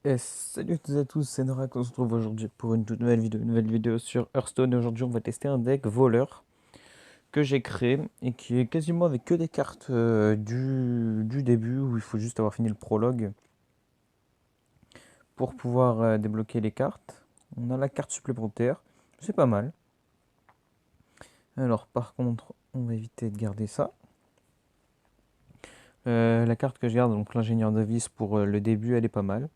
Salut à toutes et à tous, c'est Norak, on se retrouve aujourd'hui pour une toute nouvelle vidéo sur Hearthstone. Et aujourd'hui, on va tester un deck voleur que j'ai créé et qui est quasiment avec que des cartes du début où il faut juste avoir fini le prologue pour pouvoir débloquer les cartes. On a la carte supplémentaire, c'est pas mal. Alors, par contre, on va éviter de garder ça. La carte que je garde, donc l'ingénieur de vis pour le début, elle est pas mal.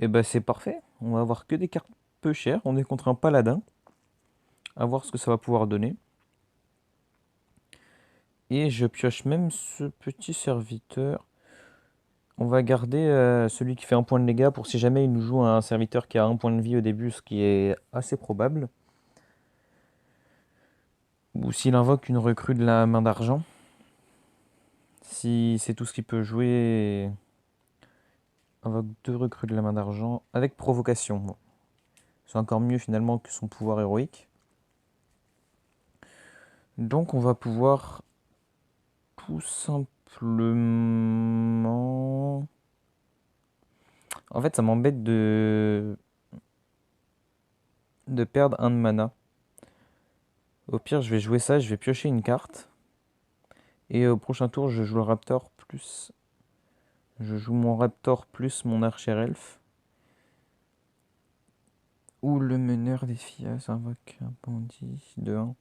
Et bah, c'est parfait, on va avoir que des cartes peu chères. On est contre un paladin. À voir ce que ça va pouvoir donner. Et je pioche même ce petit serviteur. On va garder celui qui fait un point de dégâts pour si jamais il nous joue un serviteur qui a un point de vie au début, ce qui est assez probable. Ou s'il invoque une recrue de la main d'argent. Si c'est tout ce qu'il peut jouer, invoque deux recrues de la main d'argent avec provocation. Bon. C'est encore mieux finalement que son pouvoir héroïque. Donc on va pouvoir tout simplement... En fait, ça m'embête de perdre un de mana. Au pire, je vais jouer ça, je vais piocher une carte. Et au prochain tour, je joue le Raptor plus. Je joue mon Raptor plus mon Archer Elf. Ou le meneur des Fias invoque un bandit de 1.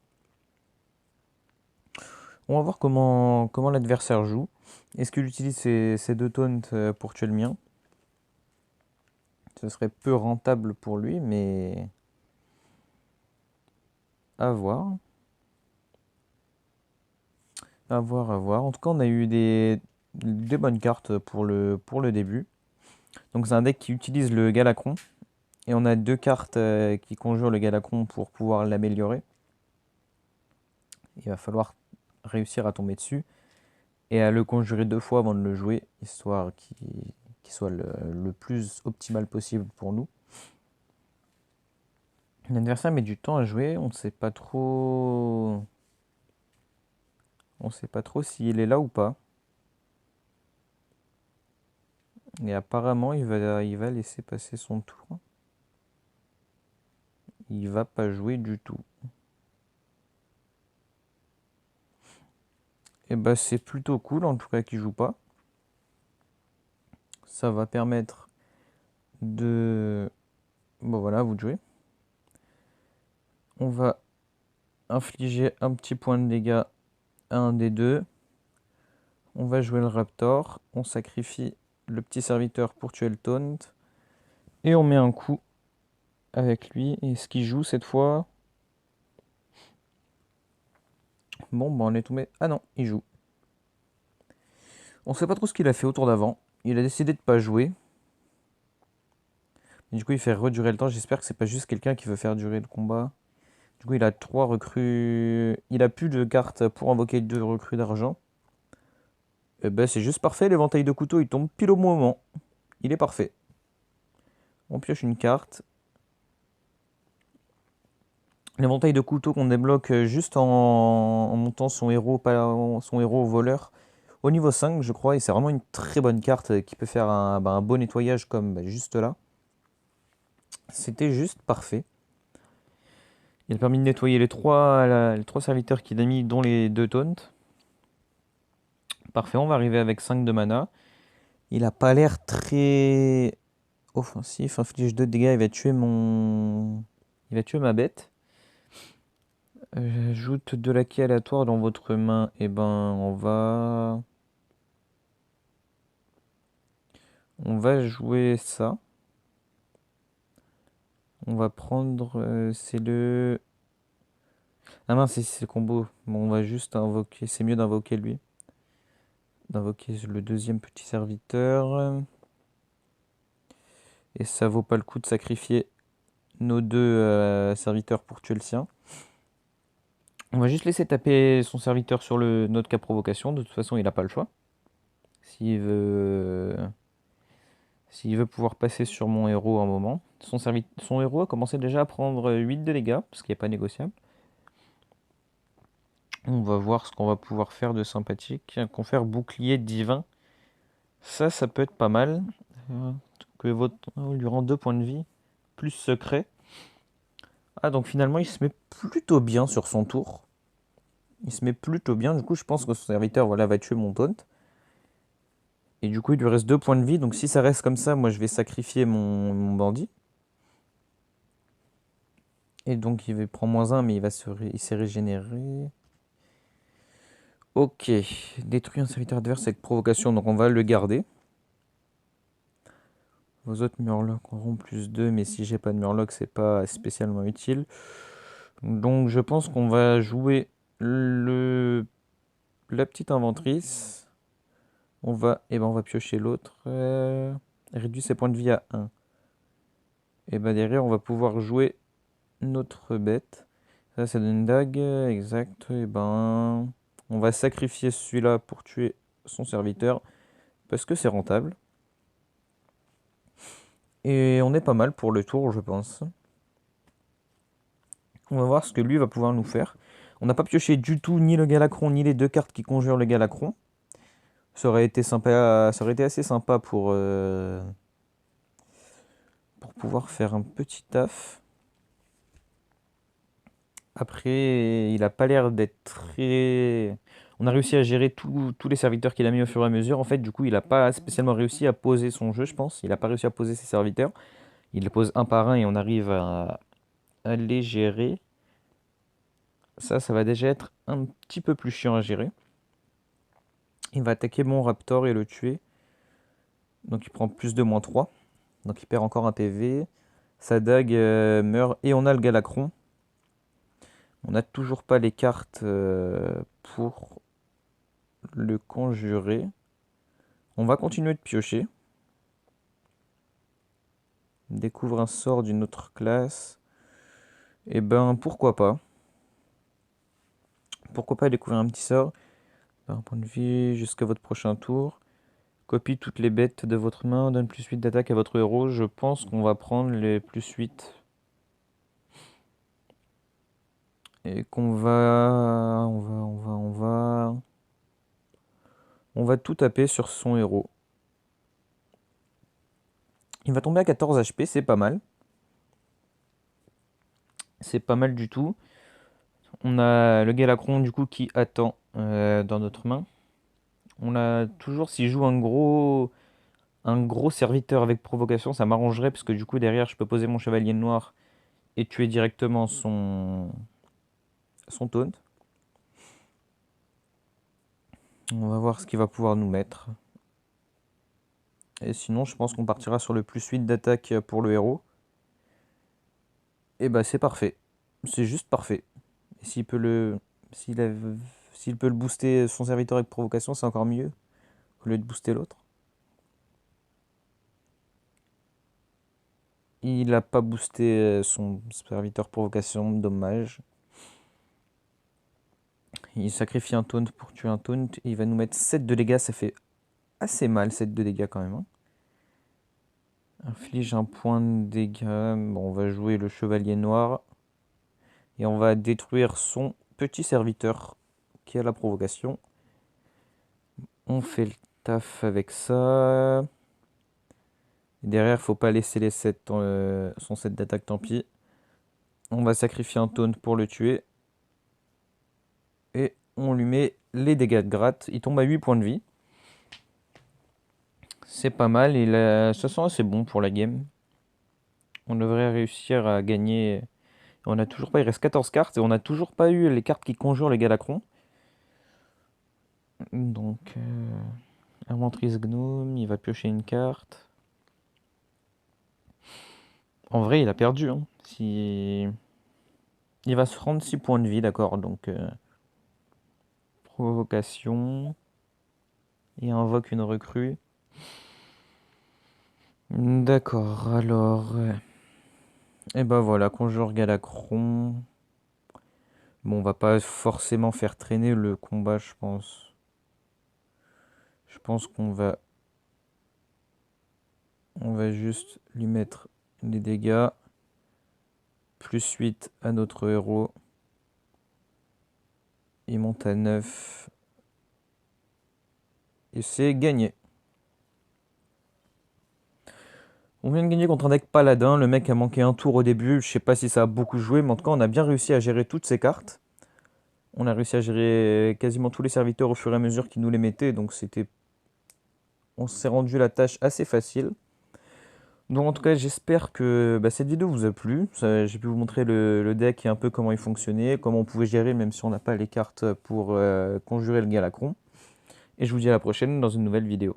On va voir comment l'adversaire joue. Est-ce qu'il utilise ses deux taunts pour tuer le mien? Ce serait peu rentable pour lui, mais à voir. À voir, à voir. En tout cas, on a eu des bonnes cartes pour le début. Donc c'est un deck qui utilise le Galacron. Et on a deux cartes qui conjurent le Galacron pour pouvoir l'améliorer. Il va falloir réussir à tomber dessus et à le conjurer deux fois avant de le jouer, histoire qu'il soit le plus optimal possible pour nous. L'adversaire met du temps à jouer, on ne sait pas trop... On sait pas trop s'il est là ou pas. Et apparemment, il va laisser passer son tour. Il va pas jouer du tout. Et bah c'est plutôt cool en tout cas qu'il joue pas. Ça va permettre de... Bon voilà, vous de jouer. On va infliger un petit point de dégâts à un des deux. On va jouer le Raptor. On sacrifie le petit serviteur pour tuer le Taunt. Et on met un coup avec lui. Et ce qu'il joue cette fois... Bon, bah on est tombé... Ah non, il joue. On sait pas trop ce qu'il a fait au tour d'avant. Il a décidé de pas jouer. Et du coup, il fait redurer le temps. J'espère que c'est pas juste quelqu'un qui veut faire durer le combat. Du coup, il a 3 recrues. Il a plus de cartes pour invoquer 2 recrues d'argent. Et ben, c'est juste parfait. L'éventail de couteau, il tombe pile au moment. Il est parfait. On pioche une carte. L'éventail de couteau qu'on débloque juste en montant son héros, son héros voleur au niveau 5, je crois. Et c'est vraiment une très bonne carte qui peut faire un beau nettoyage comme juste là. C'était juste parfait. Il a permis de nettoyer les trois serviteurs qu'il a mis, dont les 2 taunts. Parfait, on va arriver avec 5 de mana. Il a pas l'air très offensif. Inflige 2 dégâts, il va tuer mon... Il va tuer ma bête. J'ajoute de laquais aléatoire dans votre main. Et ben, on va jouer ça. On va prendre... c'est le... Ah mince, c'est le combo. Bon, on va juste invoquer... C'est mieux d'invoquer lui. D'invoquer le deuxième petit serviteur. Et ça vaut pas le coup de sacrifier nos 2 serviteurs pour tuer le sien. On va juste laisser taper son serviteur sur notre cas provocation. De toute façon, il n'a pas le choix. S'il veut... S'il veut pouvoir passer sur mon héros un moment. Son héros a commencé déjà à prendre 8 de dégâts, ce qui n'est pas négociable. On va voir ce qu'on va pouvoir faire de sympathique. Confère bouclier divin. Ça peut être pas mal. que votre lui rend 2 points de vie, plus secret. Ah, donc finalement, il se met plutôt bien sur son tour. Il se met plutôt bien. Du coup, je pense que son serviteur voilà, va tuer mon taunt. Et du coup, il lui reste 2 points de vie. Donc si ça reste comme ça, moi, je vais sacrifier mon bandit. Et donc, il prend -1, mais il s'est régénéré. Ok. Détruit un serviteur adverse avec provocation. Donc, on va le garder. Vos autres murlocs auront +2, mais si j'ai pas de murloc, c'est pas spécialement utile. Donc je pense qu'on va jouer la petite inventrice. On va piocher l'autre. Réduit ses points de vie à 1. Et bah derrière, on va pouvoir jouer notre bête. Ça donne une dague, exact. Et ben, on va sacrifier celui-là pour tuer son serviteur, parce que c'est rentable. Et on est pas mal pour le tour, je pense. On va voir ce que lui va pouvoir nous faire. On n'a pas pioché du tout ni le Galacron, ni les 2 cartes qui conjurent le Galacron. Ça aurait été sympa, ça aurait été assez sympa pour pouvoir faire un petit taf. Après, il a pas l'air d'être très... On a réussi à gérer tous les serviteurs qu'il a mis au fur et à mesure. En fait, du coup, il n'a pas spécialement réussi à poser son jeu, je pense. Il n'a pas réussi à poser ses serviteurs. Il les pose un par un et on arrive à les gérer. Ça va déjà être un petit peu plus chiant à gérer. Il va attaquer mon Raptor et le tuer. Donc il prend +2, -3. Donc il perd encore un PV. Sa dague meurt et on a le Galacron. On n'a toujours pas les cartes pour le conjurer. On va continuer de piocher. Découvre un sort d'une autre classe. Et ben pourquoi pas. Pourquoi pas découvrir un petit sort. Un point de vie jusqu'à votre prochain tour. Copie toutes les bêtes de votre main. Donne +8 d'attaque à votre héros. Je pense qu'on va prendre les +8. Et qu'on va... On va tout taper sur son héros. Il va tomber à 14 HP, c'est pas mal. C'est pas mal du tout. On a le Galacron du coup qui attend dans notre main. On a toujours, s'il joue un gros serviteur avec provocation, ça m'arrangerait parce que du coup derrière je peux poser mon chevalier noir et tuer directement son taunt. On va voir ce qu'il va pouvoir nous mettre. Et sinon je pense qu'on partira sur le +8 d'attaque pour le héros. Et bah c'est parfait. C'est juste parfait. Et s'il s'il peut le booster son serviteur avec provocation, c'est encore mieux au lieu de booster l'autre. Il n'a pas boosté son serviteur provocation, dommage. Il sacrifie un taunt pour tuer un taunt. Il va nous mettre 7 de dégâts, ça fait assez mal 7 de dégâts quand même. Hein. Inflige un point de dégâts. Bon, on va jouer le chevalier noir. Et on va détruire son petit serviteur qui a la provocation. On fait le taf avec ça. Et derrière, faut pas laisser les 7, son 7 d'attaque, tant pis. On va sacrifier un taunt pour le tuer. Et on lui met les dégâts de gratte. Il tombe à 8 points de vie. C'est pas mal. Ça sent assez bon pour la game. On devrait réussir à gagner. On a toujours pas. Il reste 14 cartes. Et on n'a toujours pas eu les cartes qui conjurent les Galacrons. Donc, inventrice gnome. Il va piocher une carte. En vrai, il a perdu. Hein. Si... Il va se rendre 6 points de vie, d'accord. Donc, provocation. Et invoque une recrue. D'accord, alors... Et ben voilà, conjure Galacron. Bon, on va pas forcément faire traîner le combat, je pense. Je pense on va juste lui mettre des dégâts. +8 à notre héros. Il monte à 9. Et c'est gagné. On vient de gagner contre un deck paladin, le mec a manqué un tour au début, je sais pas si ça a beaucoup joué, mais en tout cas on a bien réussi à gérer toutes ces cartes. On a réussi à gérer quasiment tous les serviteurs au fur et à mesure qu'ils nous les mettaient, donc c'était... On s'est rendu la tâche assez facile. Donc en tout cas j'espère que cette vidéo vous a plu. J'ai pu vous montrer le deck et un peu comment il fonctionnait, comment on pouvait gérer même si on n'a pas les cartes pour conjurer le Galacron. Et je vous dis à la prochaine dans une nouvelle vidéo.